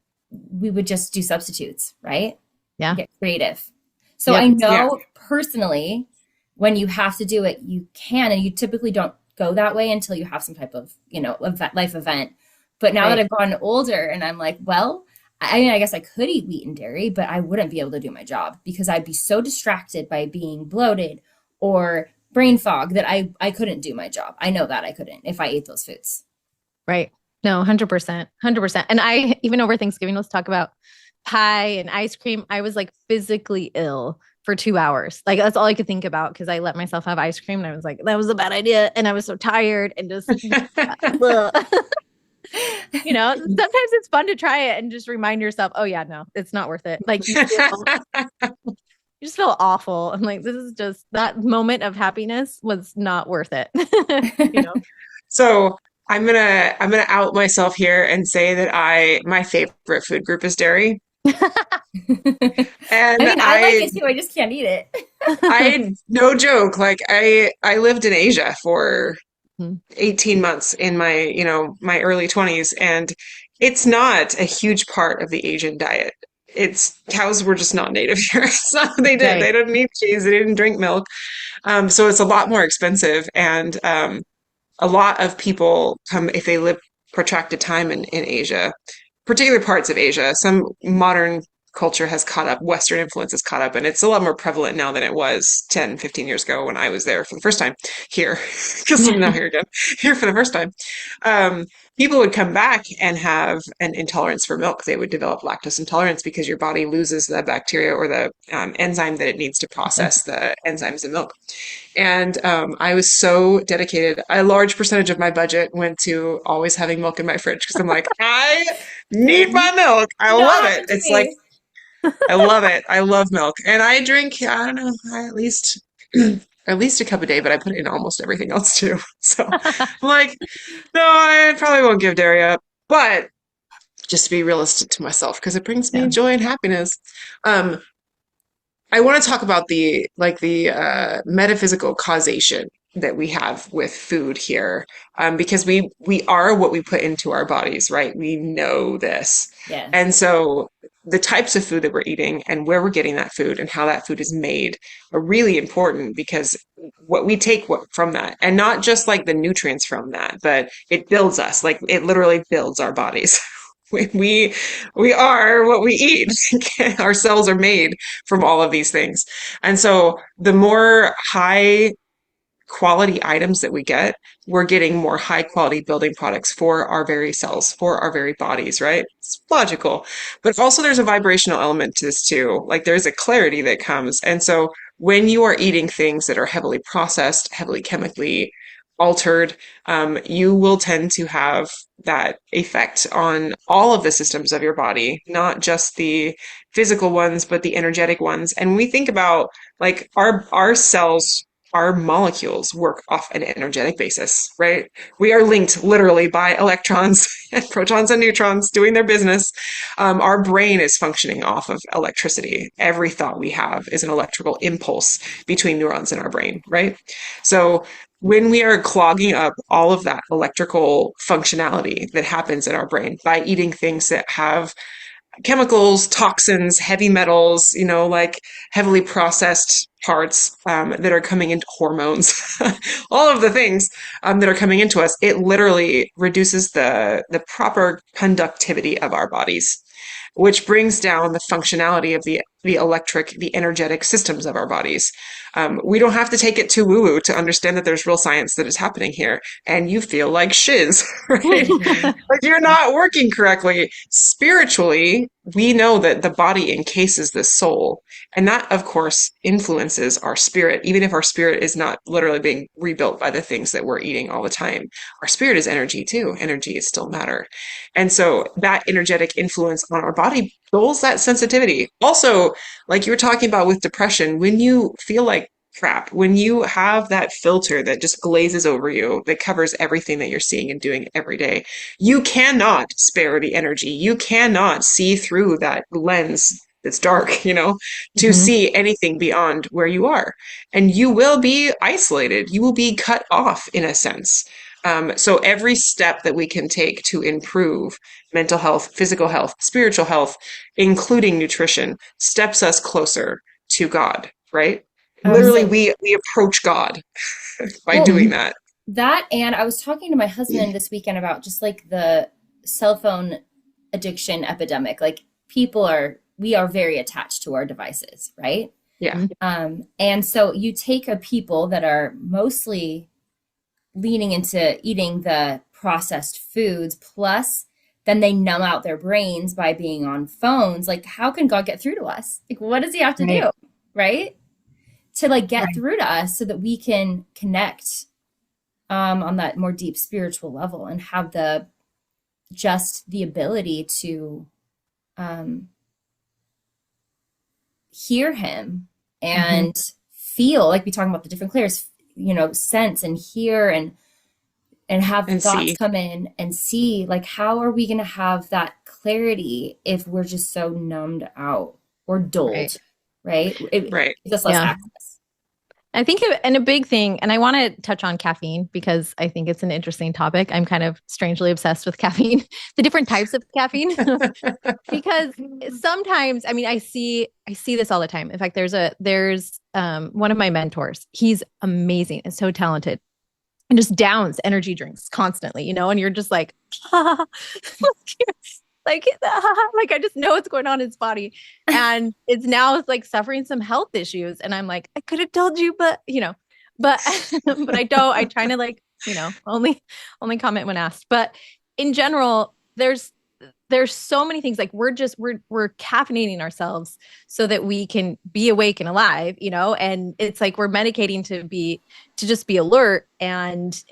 we would just do substitutes, right? Yeah. Get creative. So Yep. I know Yeah. personally when you have to do it, you can, and you typically don't go that way until you have some type of, life event. But now that Right. I've gotten older and I'm like, well, I mean, I guess I could eat wheat and dairy, but I wouldn't be able to do my job because I'd be so distracted by being bloated or brain fog that I couldn't do my job. I know that I couldn't if I ate those foods. Right. No, 100%. 100%. And I, even over Thanksgiving, let's talk about pie and ice cream. I was like physically ill for 2 hours. Like that's all I could think about because I let myself have ice cream and I was like, that was a bad idea. And I was so tired and just, sometimes it's fun to try it and just remind yourself, oh yeah, no, it's not worth it. Like you just feel awful. I'm like, this is just that moment of happiness was not worth it. you know? So I'm gonna out myself here and say that my favorite food group is dairy. I And mean, I like it too. I just can't eat it. I no joke, like I lived in Asia for Mhm. 18 months in my early 20s, and it's not a huge part of the Asian diet. It's cows were just not native here. So they Right. didn't eat cheese, they didn't drink milk. So it's a lot more expensive, and a lot of people come if they live protracted time in Asia, particular parts of Asia. Some modern culture has caught up, Western influence has caught up, and it's a lot more prevalent now than it was 10, 15 years ago when I was there for the first time here, because I'm now here again, here for the first time. Um, People would come back and have an intolerance for milk. They would develop lactose intolerance because your body loses the bacteria or the enzyme that it needs to process the enzymes in milk. And I was so dedicated. A large percentage of my budget went to always having milk in my fridge because I'm like, I need my milk. I You know what love it. happened to It's like, me? I love it. I love milk. And I drink, I don't know, at least at least a cup a day, but I put it in almost everything else too. So I'm like, no, I probably won't give dairy up. But just to be realistic to myself, because it brings me Yeah. joy and happiness. Um, I want to talk about the metaphysical causation that we have with food here, because we are what we put into our bodies, right? We know this, Yeah. and so the types of food that we're eating and where we're getting that food and how that food is made are really important because what we take from that, and not just like the nutrients from that, but it builds us. Like it literally builds our bodies. We we are what we eat. Our cells are made from all of these things. And so the more high quality items that we get, we're getting more high quality building products for our very cells, for our very bodies, right? It's logical. But also there's a vibrational element to this too. Like there's a clarity that comes. And so when you are eating things that are heavily processed, heavily chemically altered, you will tend to have that effect on all of the systems of your body, not just the physical ones, but the energetic ones. And when we think about like our cells, our molecules work off an energetic basis, right? We are linked literally by electrons and protons and neutrons doing their business. Our brain is functioning off of electricity. Every thought we have is an electrical impulse between neurons in our brain, right? So when we are clogging up all of that electrical functionality that happens in our brain by eating things that have chemicals, toxins, heavy metals, like heavily processed parts that are coming into hormones, all of the things that are coming into us, it literally reduces the proper conductivity of our bodies, which brings down the functionality of the energetic systems of our bodies. We don't have to take it too woo-woo to understand that there's real science that is happening here, and you feel like shiz, right? Hmm. Like you're not working correctly. Spiritually, we know that the body encases the soul, and that, of course, influences our spirit, even if our spirit is not literally being rebuilt by the things that we're eating all the time. Our spirit is energy too. Energy is still matter. And so that energetic influence on our body builds that sensitivity. Also, like you were talking about with depression, when you feel like crap, when you have that filter that just glazes over you, that covers everything that you're seeing and doing every day, you cannot spare the energy. You cannot see through that lens that's dark, to Mhm. see anything beyond where you are. And you will be isolated. You will be cut off in a sense. So every step that we can take to improve mental health, physical health, spiritual health, including nutrition, steps us closer to God, right? I was Literally, like, we approach God by well, doing Mhm. that. That, and I was talking to my husband this weekend about just like the cell phone addiction epidemic. Like we are very attached to our devices, right? Yeah. And so you take a people that are mostly leaning into eating the processed foods, plus then they numb out their brains by being on phones. Like, how can God get through to us? Like, what does he have to do? Right? To like get through to us so that we can connect on that more deep spiritual level and have the ability to hear him and feel, like we talking about the different clairs, sense and hear and have And thoughts see. come in and see, like, how are we going to have that clarity if we're just so numbed out or dulled, right? It Right. gives us less access. I think, and a big thing, and I want to touch on caffeine because I think it's an interesting topic. I'm kind of strangely obsessed with caffeine, the different types of caffeine, because sometimes, I mean, I see this all the time. In fact, there's one of my mentors. He's amazing and so talented, and just downs energy drinks constantly, and you're just like, like I just know what's going on in his body, and it's like suffering some health issues, and I'm like, I could have told you, but but but I don't. I try to like only comment when asked. But in general, there's so many things, like we're caffeinating ourselves so that we can be awake and alive, and it's like we're medicating to just be alert, and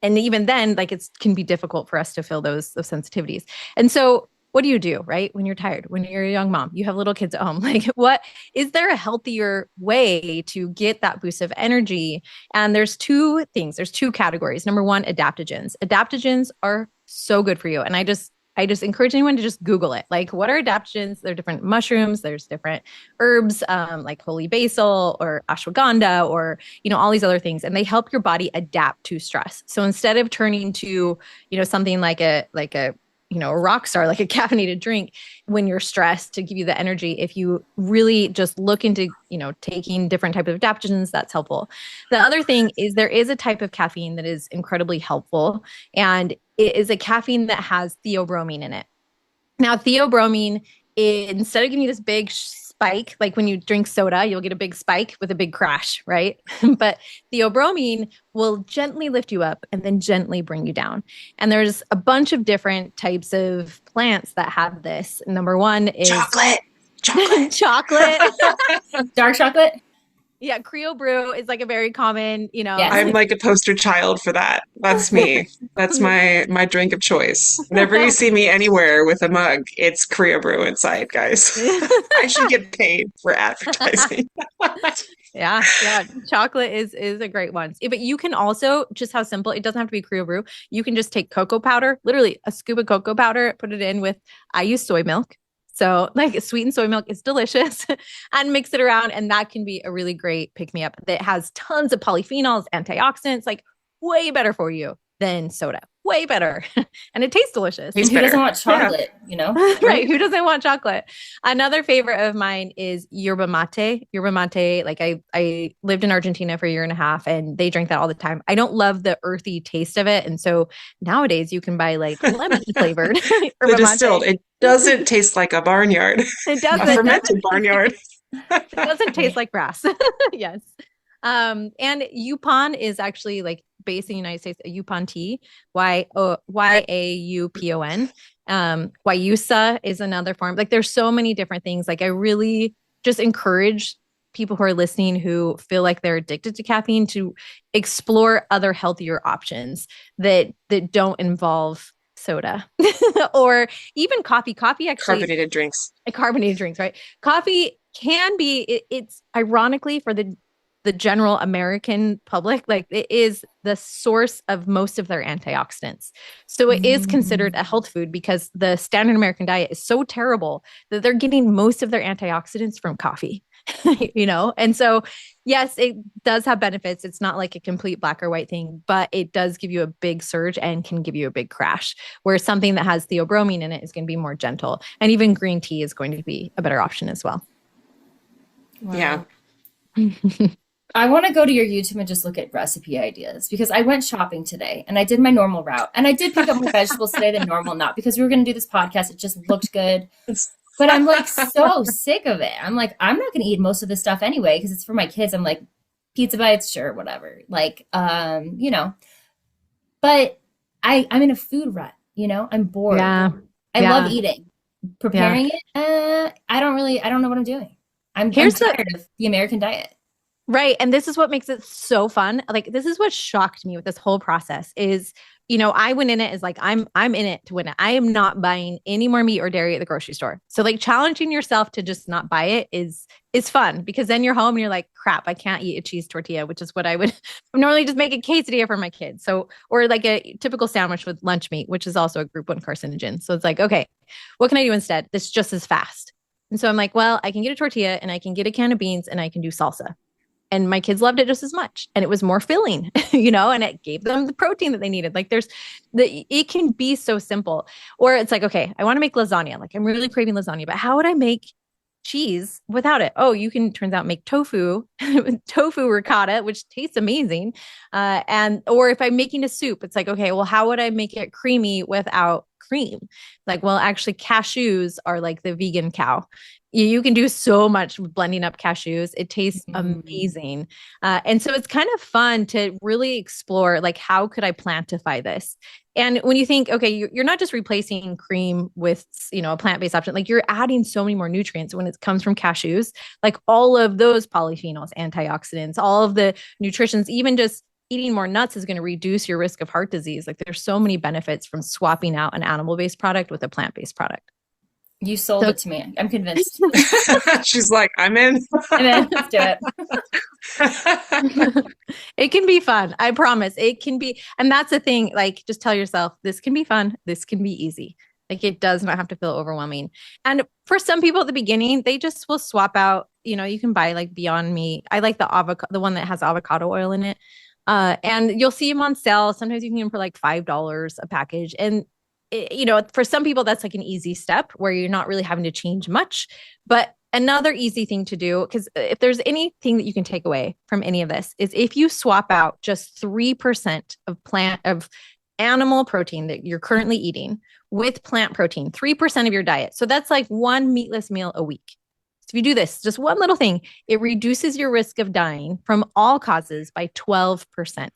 even then, like it can be difficult for us to feel those sensitivities. And so what do you do, right? When you're tired, when you're a young mom, you have little kids at home, like what is there a healthier way to get that boost of energy? And there's two categories. Number one, adaptogens. Adaptogens are so good for you. And I just encourage anyone to just Google it. Like, what are adaptogens? There are different mushrooms. There's different herbs, like holy basil or ashwagandha, or, all these other things. And they help your body adapt to stress. So instead of turning to, something like a rock star, like a caffeinated drink when you're stressed to give you the energy, if you really just look into, taking different types of adaptogens, that's helpful. The other thing is there is a type of caffeine that is incredibly helpful, and it is a caffeine that has theobromine in it. Now, theobromine, instead of giving you this big spike, like when you drink soda, you'll get a big spike with a big crash, right? But theobromine will gently lift you up and then gently bring you down. And there's a bunch of different types of plants that have this. Number one is chocolate. Chocolate. Dark chocolate. Yeah, Creo Brew is like a very common, Yes. I'm like a poster child for that. That's me. That's my drink of choice. Whenever you see me anywhere with a mug, it's Creo Brew inside, guys. I should get paid for advertising. Yeah. Chocolate is a great one. But you can also, just how simple, it doesn't have to be Creo Brew. You can just take cocoa powder, literally a scoop of cocoa powder, put it in with, I use soy milk. So like sweetened soy milk is delicious, and mix it around. And that can be a really great pick me up that has tons of polyphenols, antioxidants, like way better for you than soda. Way better. And it tastes delicious. And who doesn't want chocolate, Right. Who doesn't want chocolate? Another favorite of mine is yerba mate. Yerba mate, like I lived in Argentina for a year and a half, and they drink that all the time. I don't love the earthy taste of it. And so nowadays you can buy like lemon flavored The distilled. It doesn't taste like a barnyard. It doesn't. A fermented barnyard. It doesn't taste like grass. Yes. And Yupon is actually like based in the United States, a Yupon tea, Yaupon. Guayusa is another form. Like there's so many different things. Like I really just encourage people who are listening who feel like they're addicted to caffeine to explore other healthier options that don't involve soda or even coffee. Coffee actually Carbonated drinks. Carbonated drinks, right? Coffee can be, it's ironically for the general American public, like it is the source of most of their antioxidants. So it is considered a health food because the standard American diet is so terrible that they're getting most of their antioxidants from coffee, And so, yes, it does have benefits. It's not like a complete black or white thing, but it does give you a big surge and can give you a big crash, where something that has theobromine in it is going to be more gentle. And even green tea is going to be a better option as well. Wow. Yeah. I want to go to your YouTube and just look at recipe ideas because I went shopping today and I did my normal route. And I did pick up more vegetables today than normal, not because we were going to do this podcast. It just looked good. But I'm like so sick of it. I'm like, I'm not going to eat most of this stuff anyway because it's for my kids. I'm like, pizza bites, sure, whatever. Like, but I'm in a food rut, I'm bored. Yeah. I Yeah. love eating. Yeah. Preparing it, I don't know what I'm doing. I'm Here's the tired of the American diet. Right. And this is what makes it so fun. Like this is what shocked me with this whole process is, I went in it as like I'm in it to win it. I am not buying any more meat or dairy at the grocery store. So like challenging yourself to just not buy it is fun because then you're home and you're like, crap, I can't eat a cheese tortilla, which is what I would normally just make a quesadilla for my kids. So or like a typical sandwich with lunch meat, which is also a group 1 carcinogen. So it's like, okay, what can I do instead? This just as fast. And so I'm like, well, I can get a tortilla and I can get a can of beans and I can do salsa. And my kids loved it just as much. And it was more filling, and it gave them the protein that they needed. Like it can be so simple. Or it's like, okay, I want to make lasagna. Like I'm really craving lasagna, but how would I make cheese without it? Oh, you can, turns out, make tofu ricotta, which tastes amazing. Or if I'm making a soup, it's like, okay, well, how would I make it creamy without cream? Like, well, actually cashews are like the vegan cow. You can do so much with blending up cashews. It tastes amazing. And so it's kind of fun to really explore, like, how could I plantify this? And when you think, okay, you're not just replacing cream with, a plant-based option, like you're adding so many more nutrients when it comes from cashews, like all of those polyphenols, antioxidants, all of the nutritions, even just eating more nuts is going to reduce your risk of heart disease. Like there's so many benefits from swapping out an animal-based product with a plant-based product. You sold it to me. I'm convinced. She's like, I'm in. I'm in. Let's do it. It can be fun. I promise. It can be. And that's the thing. Like, just tell yourself, this can be fun. This can be easy. Like, it does not have to feel overwhelming. And for some people at the beginning, they just will swap out, you can buy like Beyond Meat. I like the one that has avocado oil in it. And you'll see them on sale. Sometimes you can get them for like $5 a package. And for some people, that's like an easy step where you're not really having to change much. But another easy thing to do, because if there's anything that you can take away from any of this, is if you swap out just 3% of animal protein that you're currently eating with plant protein, 3% of your diet. So that's like one meatless meal a week. So if you do this, just one little thing, it reduces your risk of dying from all causes by 12%.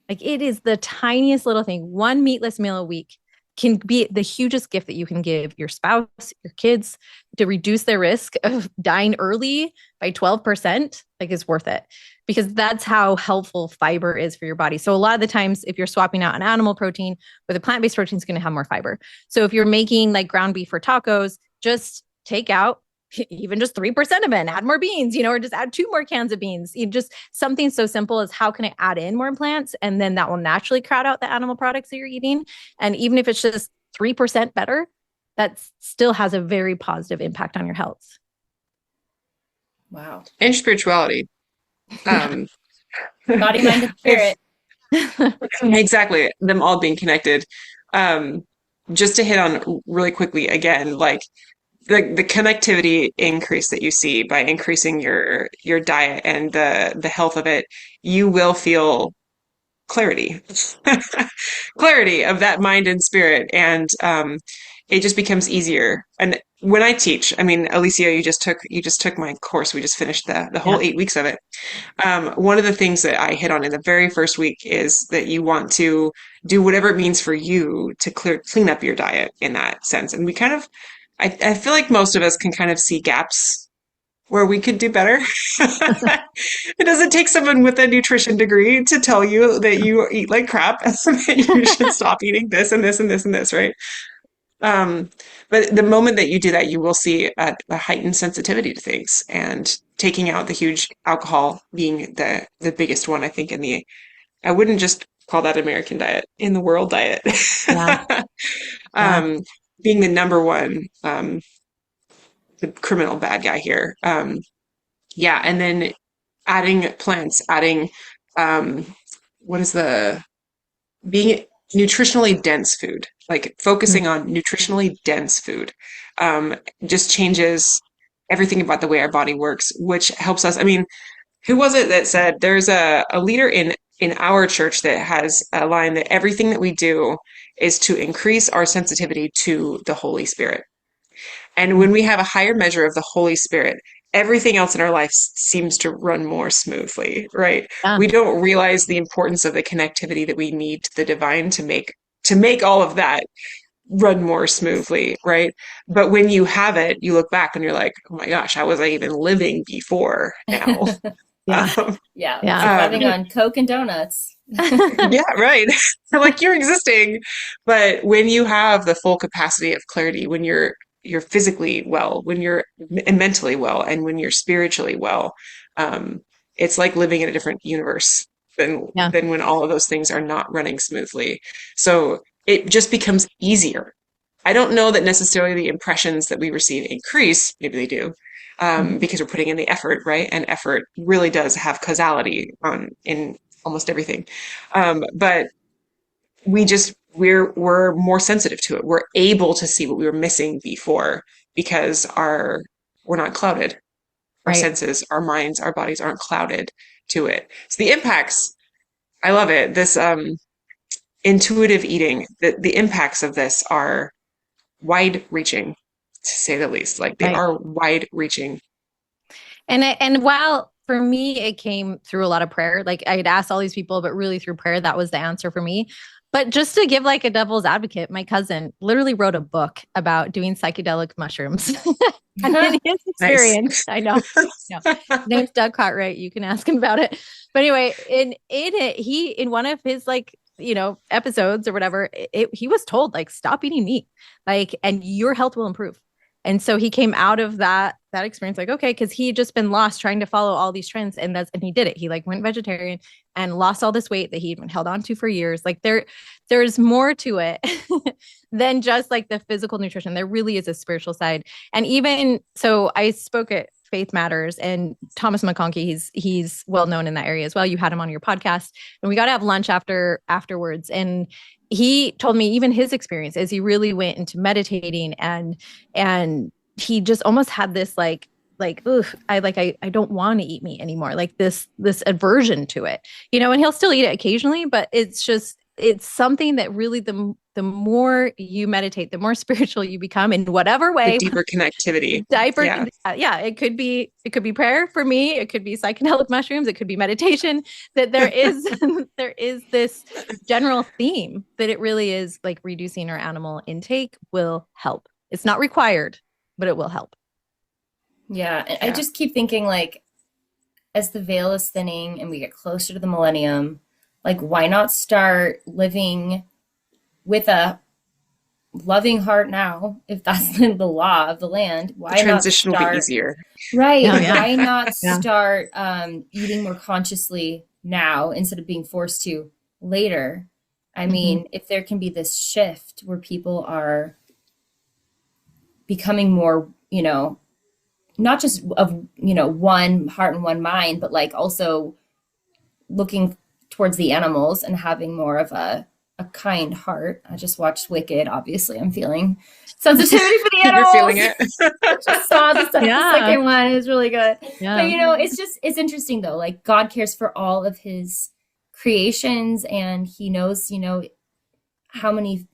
Like it is the tiniest little thing. One meatless meal a week can be the hugest gift that you can give your spouse, your kids, to reduce their risk of dying early by 12%. Like it's worth it because that's how helpful fiber is for your body. So a lot of the times, if you're swapping out an animal protein with a plant-based protein, it's going to have more fiber. So if you're making like ground beef or tacos, just take out even just 3% of it and add more beans, or just add 2 more cans of beans. Just something so simple as how can I add in more plants? And then that will naturally crowd out the animal products that you're eating. And even if it's just 3% better, that still has a very positive impact on your health. Wow. And spirituality. Body, mind, and spirit. Exactly. Them all being connected. Just to hit on really quickly again, like the connectivity increase that you see by increasing your diet and the health of it, you will feel clarity, clarity of that mind and spirit, and it just becomes easier. And when I teach, I mean, Alisia, you just took my course. We just finished the whole 8 weeks of it. One of the things that I hit on in the very first week is that you want to do whatever it means for you to clean up your diet in that sense. And we kind of, I feel like most of us can kind of see gaps where we could do better. It doesn't take someone with a nutrition degree to tell you that you eat like crap and that you should stop eating this and this and this and this, right? But the moment that you do that, you will see a heightened sensitivity to things, and taking out the huge alcohol being the biggest one, I think, I wouldn't just call that American diet, in the world diet. Yeah. Being the number one, the criminal bad guy here. Yeah. And then adding plants, being nutritionally dense food, like focusing on nutritionally dense food, just changes everything about the way our body works, which helps us. I mean, Who was it that said there's a leader in our church that has a line that everything that we do is to increase our sensitivity to the Holy Spirit. And when we have a higher measure of the Holy Spirit, everything else in our life seems to run more smoothly, right? Yeah. We don't realize the importance of the connectivity that we need to the divine to make all of that run more smoothly, right? But when you have it, you look back and you're like, oh my gosh, how was I even living before now? Yeah. Um, Yeah, it's Yeah. like living on Coke and donuts. yeah, right. Like you're existing, but when you have the full capacity of clarity, when you're physically well, when you're mentally well, and when you're spiritually well, um, it's like living in a different universe Yeah. than when all of those things are not running smoothly. So it just becomes easier. I don't know that necessarily the impressions that we receive increase. Maybe they do, Mhm. because we're putting in the effort, right? And effort really does have causality on in almost everything. But we're more sensitive to it. We're able to see what we were missing before because we're not clouded. Our Right. senses, our minds, our bodies aren't clouded to it. So the impacts, I love it. This intuitive eating, the impacts of this are wide reaching, to say the least. Like they Right. are wide reaching. And while for me it came through a lot of prayer, like I had asked all these people, but really through prayer, that was the answer for me. But just to give like a devil's advocate, my cousin literally wrote a book about doing psychedelic mushrooms. And in his Nice. experience, I know. No. His name's Doug Cartwright. You can ask him about it. But anyway, in it, he in one of his like, episodes or whatever, he was told like stop eating meat, like, and your health will improve. And so he came out of that experience like, okay, because he had just been lost trying to follow all these trends, and he did it. He like went vegetarian and lost all this weight that he'd been held on to for years. Like there's more to it than just like the physical nutrition. There really is a spiritual side. And even so, I spoke at Faith Matters, and Thomas McConkie, he's well known in that area as well. You had him on your podcast, and we got to have lunch afterwards. And he told me even his experience as he really went into meditating, and he just almost had this ugh, I don't want to eat meat anymore, like this aversion to it, and he'll still eat it occasionally, but it's something that really the more you meditate, the more spiritual you become in whatever The way. deeper connectivity. Yeah. Yeah, it could be prayer for me, it could be psychedelic mushrooms, it could be meditation, that there is there is this general theme that it really is like reducing our animal intake will help. It's not required, but it will help. Yeah, and I Yeah. just keep thinking like as the veil is thinning and we get closer to the millennium, like why not start living with a loving heart now, if that's the law of the land? The Why not transition will be start easier. right? Oh, yeah. Why not Yeah. start eating more consciously now instead of being forced to later? I mean, if there can be this shift where people are becoming more, not just of, one heart and one mind, but like also looking towards the animals and having more of a kind heart. I just watched Wicked. Obviously, I'm feeling sensitivity for the You're feeling animals. it. Just saw the Yeah. second one. It was really good. Yeah. But it's interesting though. Like God cares for all of his creations, and he knows, how many,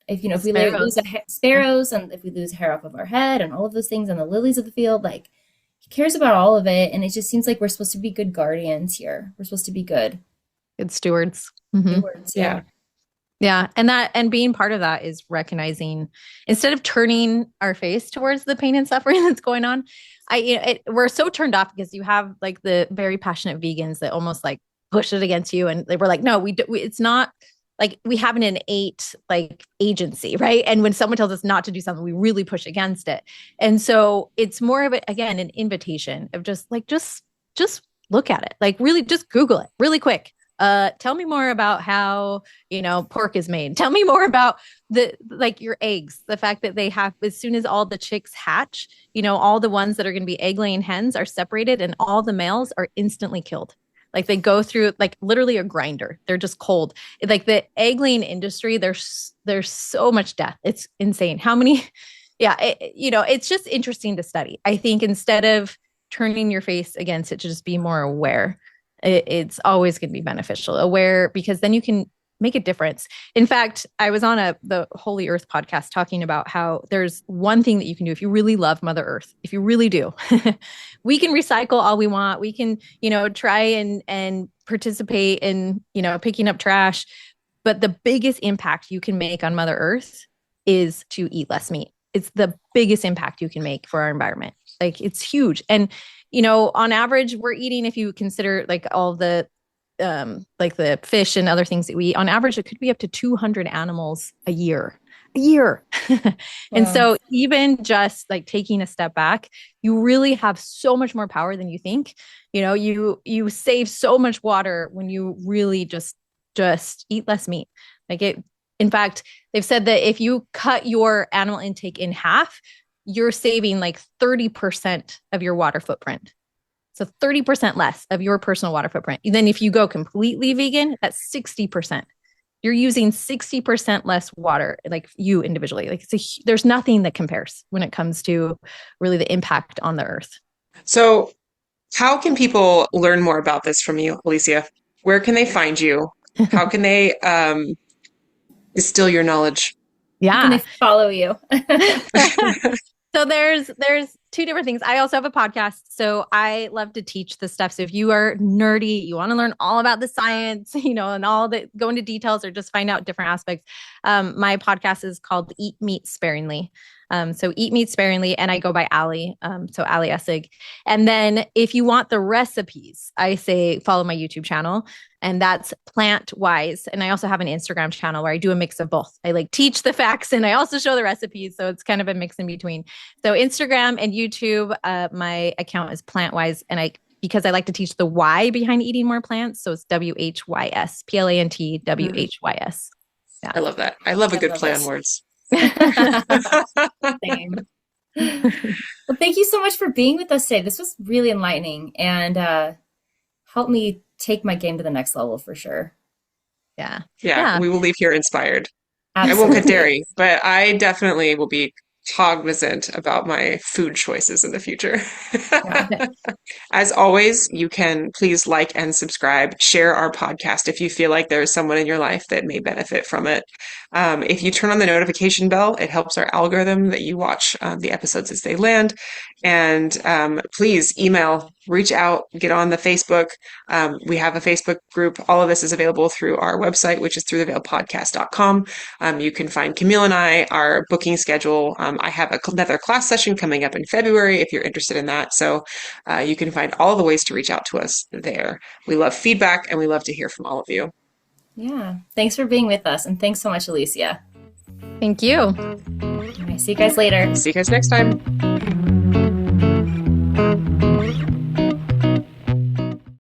if we lose sparrows, and if we lose hair off of our head and all of those things, and the lilies of the field, like he cares about all of it. And it just seems like we're supposed to be good guardians here. We're supposed to be good Good stewards. Mhm. stewards. Yeah. Yeah. And being part of that is recognizing, instead of turning our face towards the pain and suffering that's going on, we're so turned off because you have like the very passionate vegans that almost like push it against you. And they were like, no, it's not like we have an innate like agency, right? And when someone tells us not to do something, we really push against it. And so it's more of again, an invitation of just look at it, like really just Google it really quick. Tell me more about how, pork is made. Tell me more about your eggs, the fact that they have, as soon as all the chicks hatch, all the ones that are going to be egg laying hens are separated and all the males are instantly killed. Like they go through like literally a grinder. They're just cold. Like the egg laying industry, there's so much death. It's insane. How many, yeah, it's just interesting to study. I think instead of turning your face against it to just be more aware. It's always going to be beneficial. Aware, because then you can make a difference. In fact, I was on the Holy Earth podcast talking about how there's one thing that you can do if you really love Mother Earth, if you really do. We can recycle all we want. We can, try and participate in, picking up trash. But the biggest impact you can make on Mother Earth is to eat less meat. It's the biggest impact you can make for our environment. Like, it's huge. And, on average, we're eating, if you consider like all the like the fish and other things that we eat, on average, it could be up to 200 animals a year. And so even just like taking a step back, you really have so much more power than you think. You save so much water when you really just eat less meat. In fact, they've said that if you cut your animal intake in half, you're saving like 30% of your water footprint. So 30% less of your personal water footprint. And then if you go completely vegan, that's 60%. You're using 60% less water, like you individually. Like, there's nothing that compares when it comes to really the impact on the earth. So how can people learn more about this from you, Alisia? Where can they find you? How can they distill your knowledge? Yeah. How can they follow you? So there's two different things. I also have a podcast, so I love to teach this stuff. So if you are nerdy, you want to learn all about the science, and all that, go into details or just find out different aspects. My podcast is called Eat Meat Sparingly. So Eat Meat Sparingly, and I go by Ali. So Elle Essig. And then if you want the recipes, I say follow my YouTube channel, and that's Plant Wise. And I also have an Instagram channel where I do a mix of both. I like teach the facts and I also show the recipes. So it's kind of a mix in between. So Instagram and YouTube, my account is Plant Wise, and because I like to teach the why behind eating more plants. So it's WHYS, PLANT, WHYS. Yeah. I love that. I love a good play on words. Same. Well, thank you so much for being with us today. This was really enlightening and helped me take my game to the next level for sure. Yeah. We will leave here inspired. Absolutely. I won't get dairy, but I definitely will be cognizant about my food choices in the future. As always, you can please like and subscribe, share our podcast if you feel like there's someone in your life that may benefit from it. If you turn on the notification bell, it helps our algorithm that you watch the episodes as they land. And please reach out, get on the Facebook. We have a Facebook group. All of this is available through our website, which is throughtheveiledpodcast.com. You can find Camille and I, our booking schedule. I have another class session coming up in February if you're interested in that. So you can find all the ways to reach out to us there. We love feedback and we love to hear from all of you. Yeah. Thanks for being with us. And thanks so much, Alisia. Thank you. All right, see you guys later. See you guys next time.